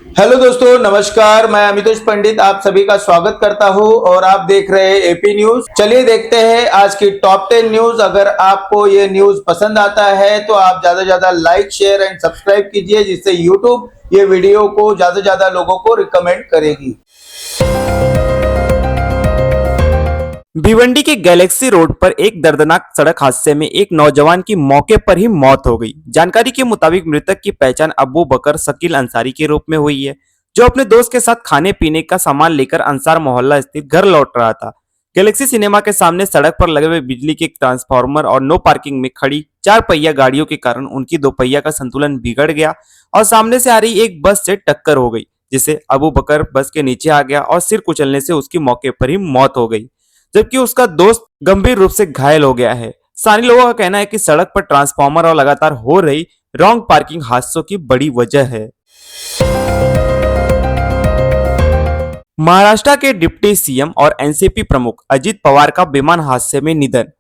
Hello दोस्तों, नमस्कार। मैं अमितोष पंडित आप सभी का स्वागत करता हूं और आप देख रहे हैं एपी न्यूज। चलिए देखते हैं आज की टॉप 10 न्यूज। अगर आपको ये न्यूज पसंद आता है तो आप ज्यादा से ज्यादा लाइक, शेयर एंड सब्सक्राइब कीजिए, जिससे यूट्यूब ये वीडियो को ज्यादा से ज्यादा लोगों को रिकमेंड करेगी। भिवंडी के गैलेक्सी रोड पर एक दर्दनाक सड़क हादसे में एक नौजवान की मौके पर ही मौत हो गई। जानकारी के मुताबिक मृतक की पहचान अबू बकर शकील अंसारी के रूप में हुई है, जो अपने दोस्त के साथ खाने पीने का सामान लेकर अंसार मोहल्ला स्थित घर लौट रहा था। गैलेक्सी सिनेमा के सामने सड़क पर लगे हुए बिजली के ट्रांसफार्मर और नो पार्किंग में खड़ी 4 पहिया गाड़ियों के कारण उनकी 2 पहिया का संतुलन बिगड़ गया और सामने से आ रही एक बस से टक्कर हो गई, जिससे अबू बकर बस के नीचे आ गया और सिर कुचलने से उसकी मौके पर ही मौत हो गई, जबकि उसका दोस्त गंभीर रूप से घायल हो गया है। स्थानीय लोगों का कहना है कि सड़क पर ट्रांसफार्मर और लगातार हो रही रॉन्ग पार्किंग हादसों की बड़ी वजह है। महाराष्ट्र के डिप्टी सीएम और एनसीपी प्रमुख अजित पवार का विमान हादसे में निधन।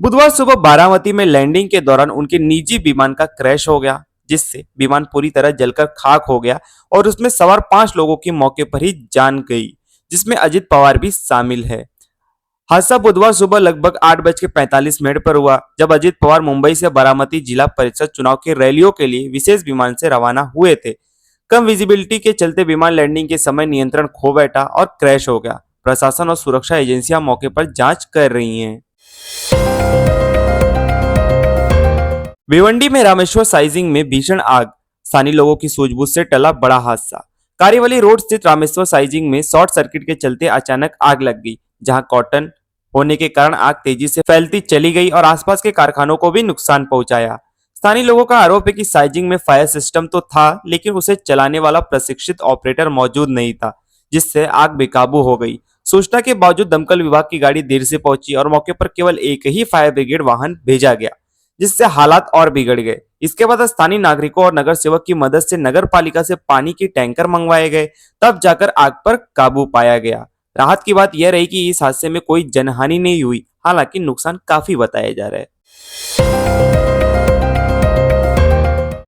बुधवार सुबह बारामती में लैंडिंग के दौरान उनके निजी विमान का क्रैश हो गया, जिससे विमान पूरी तरह जलकर खाक हो गया और उसमें सवार 5 लोगों की मौके पर ही जान गई, जिसमें अजित पवार भी शामिल है। हादसा बुधवार सुबह लगभग 8:45 पर हुआ, जब अजित पवार मुंबई से बारामती जिला परिषद चुनाव की रैलियों के लिए विशेष विमान से रवाना हुए थे। कम विजिबिलिटी के चलते विमान लैंडिंग के समय नियंत्रण खो बैठा और क्रैश हो गया। प्रशासन और सुरक्षा एजेंसियां मौके पर जांच कर रही हैं। भिवंडी में रामेश्वर साइजिंग में भीषण आग, स्थानीय लोगों की सूझबूझ से टला बड़ा हादसा। कारीवाली रोड स्थित रामेश्वर साइजिंग में शॉर्ट सर्किट के चलते अचानक आग लग गई, जहां कॉटन होने के कारण आग तेजी से फैलती चली गई और आसपास के कारखानों को भी नुकसान पहुंचाया। स्थानीय लोगों का आरोप है कि साइजिंग में फायर सिस्टम तो था, लेकिन उसे चलाने वाला प्रशिक्षित ऑपरेटर मौजूद नहीं था, जिससे आग बेकाबू हो गई। सूचना के बावजूद दमकल विभाग की गाड़ी देर से पहुंची और मौके पर केवल एक ही फायर ब्रिगेड वाहन भेजा गया, जिससे हालात और बिगड़ गए। इसके बाद स्थानीय नागरिकों और नगर सेवक की मदद से नगर पालिका से पानी के टैंकर मंगवाए गए, तब जाकर आग पर काबू पाया गया। राहत की बात यह रही कि इस हादसे में कोई जनहानि नहीं हुई, हालांकि नुकसान काफी बताया जा रहा है।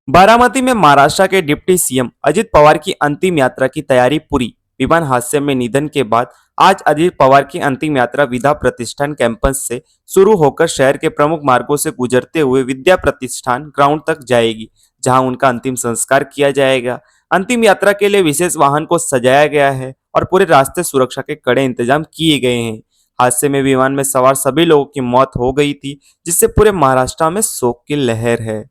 बारामती में महाराष्ट्र के डिप्टी सीएम अजित पवार की अंतिम यात्रा की तैयारी पूरी। विमान हादसे में निधन के बाद आज अजित पवार की अंतिम यात्रा विद्या प्रतिष्ठान कैंपस से शुरू होकर शहर के प्रमुख मार्गों से गुजरते हुए विद्या प्रतिष्ठान ग्राउंड तक जाएगी, जहां उनका अंतिम संस्कार किया जाएगा। अंतिम यात्रा के लिए विशेष वाहन को सजाया गया है और पूरे रास्ते सुरक्षा के कड़े इंतजाम किए गए हैं। हादसे में विमान में सवार सभी लोगों की मौत हो गई थी, जिससे पूरे महाराष्ट्र में शोक की लहर है।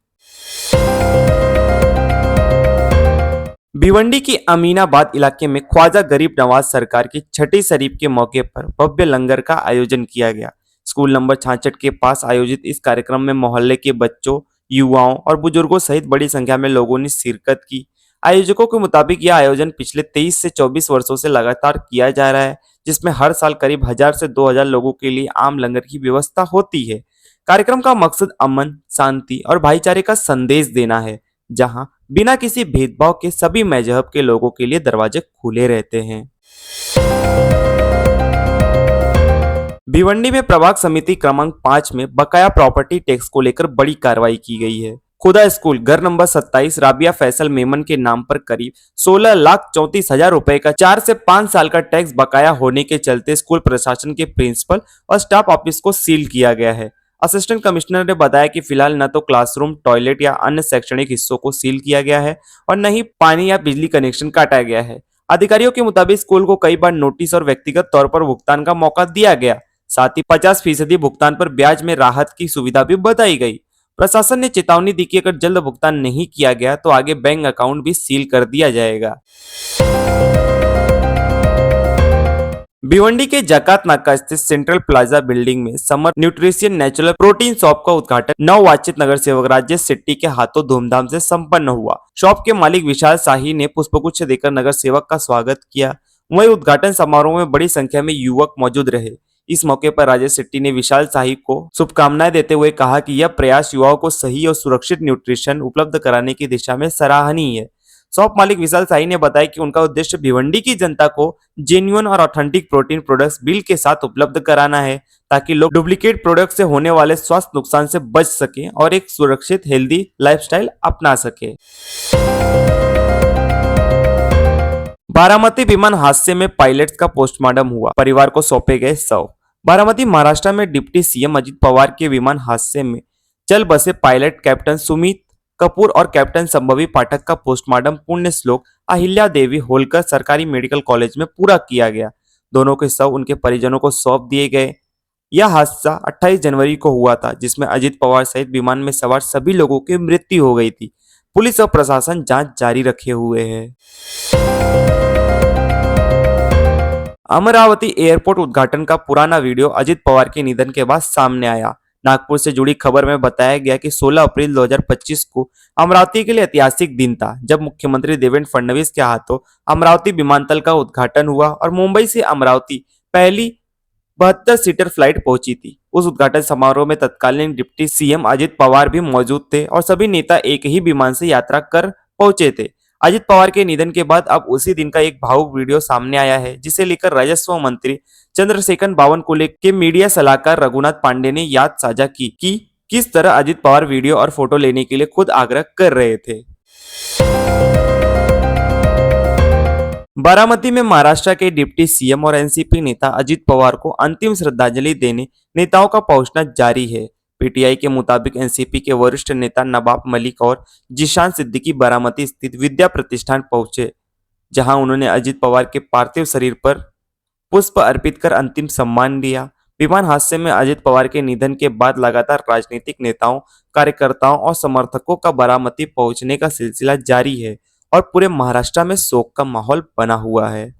भिवंडी की अमीनाबाद इलाके में ख्वाजा गरीब नवाज सरकार की छठी शरीफ के मौके पर भव्य लंगर का आयोजन किया गया। स्कूल नंबर 66 के पास आयोजित इस कार्यक्रम में मोहल्ले के बच्चों, युवाओं और बुजुर्गों सहित बड़ी संख्या में लोगों ने शिरकत की। आयोजकों के मुताबिक यह आयोजन पिछले 23 से 24 वर्षों से लगातार किया जा रहा है, जिसमें हर साल करीब 1000 से 2000 लोगों के लिए आम लंगर की व्यवस्था होती है। कार्यक्रम का मकसद अमन, शांति और भाईचारे का संदेश देना है, जहां बिना किसी भेदभाव के सभी मजहब के लोगों के लिए दरवाजे खुले रहते हैं। भिवंडी में प्रभाग समिति क्रमांक 5 में बकाया प्रॉपर्टी टैक्स को लेकर बड़ी कार्रवाई की गई है। खुदा स्कूल घर नंबर 27 राबिया फैसल मेमन के नाम पर करीब 16,34,000 रुपए का 4 से 5 साल का टैक्स बकाया होने के चलते स्कूल प्रशासन के प्रिंसिपल और स्टाफ ऑफिस को सील किया गया है। असिस्टेंट कमिश्नर ने बताया कि फिलहाल न तो क्लासरूम, टॉयलेट या अन्य शैक्षणिक हिस्सों को सील किया गया है और न ही पानी या बिजली कनेक्शन काटा गया है। अधिकारियों के मुताबिक स्कूल को कई बार नोटिस और व्यक्तिगत तौर पर भुगतान का मौका दिया गया, साथ ही 50% भुगतान पर ब्याज में राहत की सुविधा भी बताई गई। प्रशासन ने चेतावनी दी कि अगर जल्द भुगतान नहीं किया गया तो आगे बैंक अकाउंट भी सील कर दिया जाएगा। भिवंडी के जकात नाका स्थित सेंट्रल प्लाजा बिल्डिंग में summer nutrition natural protein shop का उद्घाटन नववाचित नगर सेवक राजेश शेट्टी के हाथों धूमधाम से संपन्न हुआ। शॉप के मालिक विशाल शाही ने पुष्पगुच्छ देकर नगर सेवक का स्वागत किया। वहीं उद्घाटन समारोह में बड़ी संख्या में युवक मौजूद रहे। इस मौके पर राजेश शेट्टी ने विशाल शाही को शुभकामनाएं देते हुए कहा कि यह प्रयास युवाओं को सही और सुरक्षित न्यूट्रिशन उपलब्ध कराने की दिशा में सराहनीय है। शॉप मालिक विशाल शाही ने बताया कि उनका उद्देश्य भिवंडी की जनता को जेन्युइन और ऑथेंटिक प्रोटीन प्रोडक्ट्स बिल के साथ उपलब्ध कराना है, ताकि लोग डुप्लीकेट प्रोडक्ट से होने वाले स्वास्थ्य नुकसान से बच सकें और एक सुरक्षित हेल्दी लाइफस्टाइल अपना सके। बारामती विमान हादसे में पायलट्स का पोस्टमार्टम हुआ, परिवार को सौंपे गए शव। बारामती महाराष्ट्र में डिप्टी सीएम अजित पवार के विमान हादसे में चल बसे पायलट कैप्टन सुमित कपूर और कैप्टन संभवी पाठक का पोस्टमार्टम पुण्य श्लोक अहिल्या देवी होलकर सरकारी मेडिकल कॉलेज में पूरा किया गया। दोनों के शव उनके परिजनों को सौंप दिए गए। यह हादसा 28 जनवरी को हुआ था, जिसमें अजित पवार सहित विमान में सवार सभी लोगों की मृत्यु हो गई थी। पुलिस और प्रशासन जांच जारी रखे हुए है। अमरावती एयरपोर्ट उद्घाटन का पुराना वीडियो अजित पवार के निधन के बाद सामने आया। नागपुर से जुड़ी खबर में बताया गया कि 16 अप्रैल 2025 को अमरावती के लिए ऐतिहासिक दिन था, जब मुख्यमंत्री देवेंद्र फडणवीस के हाथों अमरावती विमानतल का उद्घाटन हुआ और मुंबई से अमरावती पहली 72 सीटर फ्लाइट पहुंची थी। उस उद्घाटन समारोह में तत्कालीन डिप्टी सीएम अजित पवार भी मौजूद थे और सभी नेता एक ही विमान से यात्रा कर पहुंचे थे। अजित पवार के निधन के बाद अब उसी दिन का एक भावुक वीडियो सामने आया है, जिसे लेकर राजस्व मंत्री चंद्रशेखर बावनकुले के मीडिया सलाहकार रघुनाथ पांडे ने याद साझा की कि किस तरह अजित पवार वीडियो और फोटो लेने के लिए खुद आग्रह कर रहे थे। बारामती में महाराष्ट्र के डिप्टी सीएम और एनसीपी नेता अजित पवार को अंतिम श्रद्धांजलि देने नेताओं का पहुंचना जारी है। पीटीआई के मुताबिक एनसीपी के वरिष्ठ नेता नवाब मलिक और जिशान सिद्दीकी बारामती स्थित विद्या प्रतिष्ठान पहुंचे, जहां उन्होंने अजित पवार के पार्थिव शरीर पर पुष्प अर्पित कर अंतिम सम्मान दिया। विमान हादसे में अजित पवार के निधन के बाद लगातार राजनीतिक नेताओं, कार्यकर्ताओं और समर्थकों का बारामती पहुंचने का सिलसिला जारी है और पूरे महाराष्ट्र में शोक का माहौल बना हुआ है।